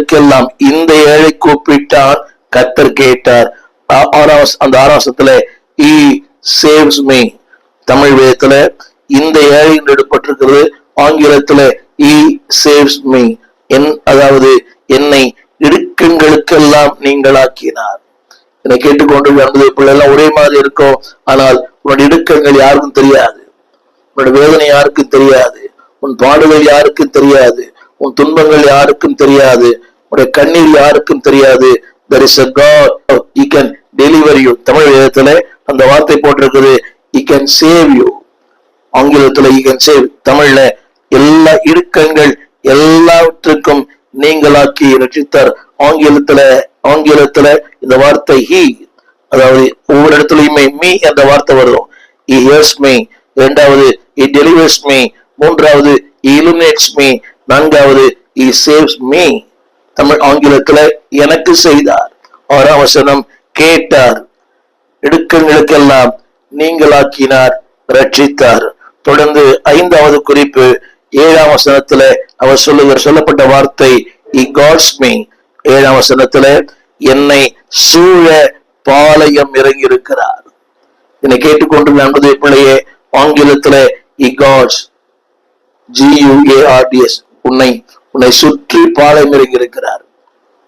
இடுக்கண்களுக்கெல்லாம் இந்த ஏழை கூப்பிட்டான், கர்த்தர் கேட்டார். அந்த 6 he saves me. தமிழ் வேதத்துல இந்த ஏழை எடுப்பட்டிருக்கிறது. ஆங்கிலத்துல he saves me. அதாவது என்னை இடுக்கண்களுக்கெல்லாம் நீங்களாக்கினார். என்னை கேட்டுக்கொண்டு எல்லாம் ஒரே மாதிரி இருக்கும். ஆனால் உன்னுடைய இடுக்கங்கள் யாருக்கும் தெரியாது, உன்னுடைய வேதனை யாருக்கும் தெரியாது, உன் பாடுகள் யாருக்கும் தெரியாது, உன் துன்பங்கள் யாருக்கும் தெரியாது, உன்னுடைய கண்ணீர் யாருக்கும் தெரியாது. There is a God, he can deliver you. Tamil வேதத்துல அந்த வார்த்தை போட்டிருக்குது, he can save you. ஆங்கிலத்துல he can save. தமிழ்ல எல்லா இடுக்கண்கள் எல்லாவற்றுக்கும் நீங்களாக்கி ரட்சித்தார். ஆங்கிலத்துல இந்த வார்த்தை he, அதாவது ஒவ்வொரு இடத்துலயுமே me என்ற வார்த்தை வரும். he hears me, இரண்டாவது he delivers me, மூன்றாவது he illuminates me, நான்காவது he saves me. தமிழ் ஆங்கிலத்துல எனக்கு செய்தார். 6ஆம் வசனம் கேட்டார், இடுக்கண்களுக்கெல்லாம் நீங்களாக்கினார், ரட்சித்தார். தொடர்ந்து 5வது குறிப்பு 7ஆம் வசனத்துல அவர் சொல்லப்பட்ட வார்த்தை he guards me. 7ஆம் வசனத்துல என்னை சூழ பாளையம் இறங்கி இருக்கிறார். என்னை கேட்டுக்கொண்டு நண்பது பிள்ளையே, ஆங்கிலத்துல he guards, GUARDS, உன்னை சுற்றி பாளையம் இறங்கி இருக்கிறார்.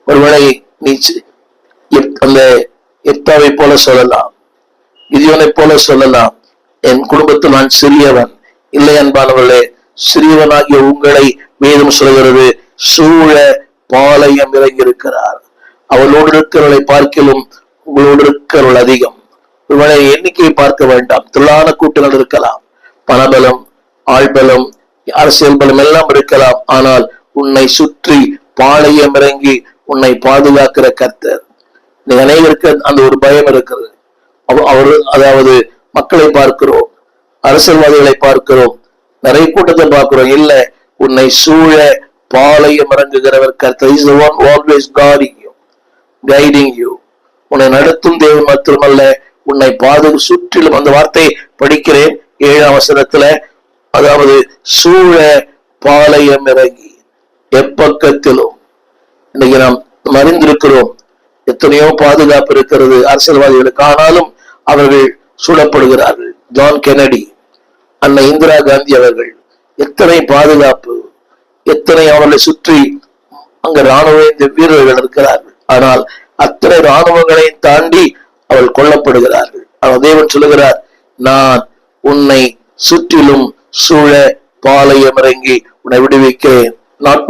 ஒருவேளை நீ அந்த எப்தாவை போல சொல்லலாம், கிதியோனை போல சொல்லலாம், என் குடும்பத்தில் நான் சிறியவன். இல்லை அன்பானவர்களே, சிறியவனாகிய உங்களை வேதம் சொல்கிறது சூழ பாளையம் இறங்கி இருக்கிறார். அவளோடு இருக்கிறவர்களை பார்க்கலும் உங்களோடு இருக்கிறவர்கள் அதிகம். ஒருவேளை எண்ணிக்கையை பார்க்க வேண்டாம், திரளான கூட்டங்கள் இருக்கலாம், பணபலம், ஆழ்பலம், அரசியல் பலம் எல்லாம் இருக்கலாம். ஆனால் உன்னை சுற்றி பாளையம் இறங்கி உன்னை பாதுகாக்கிற கர்த்தர். அனைவருக்கு அந்த ஒரு பயம் இருக்கிறது. அதாவது மக்களை பார்க்கிறோம், அரசியல்வாதிகளை பார்க்கிறோம், நிறைய கூட்டத்தை பார்க்கிறோம். இல்ல, உன்னை சூழ பாளையம் இறங்குகிறவர் கர்த்தர். He is the one always guiding you. உன்னை நடத்தும் தேவன் மட்டுமல்ல, உன்னை சுற்றிலும். அந்த வார்த்தையை படிக்கிறேன் 7ஆம் வசனத்துல, அதாவது சூழ பாளையம் இறங்கி, எப்பக்கத்திலும். இன்னைக்கு நாம் அறிந்திருக்கிறோம், எத்தனையோ பாதுகாப்பு இருக்கிறது அரசியல்வாதிகளுக்கு, ஆனாலும் அவர்கள் சூழப்படுகிறார்கள். ஜான் கென்னடி, அன்னை இந்திரா காந்தி அவர்கள், எத்தனை பாதுகாப்பு, எத்தனை அவர்களை சுற்றி அங்க ராணுவ வீரர்கள் இருக்கிறார்கள். ஆனால் அத்தனை ராணுவங்களையும் தாண்டி அவள் கொல்லப்படுகிறார்கள். அவர் தேவன் சொல்லுகிறார், நான் உன்னை சுற்றிலும் சூழ பாளையம் இறங்கி உன்னை விடுவிக்கிறேன்.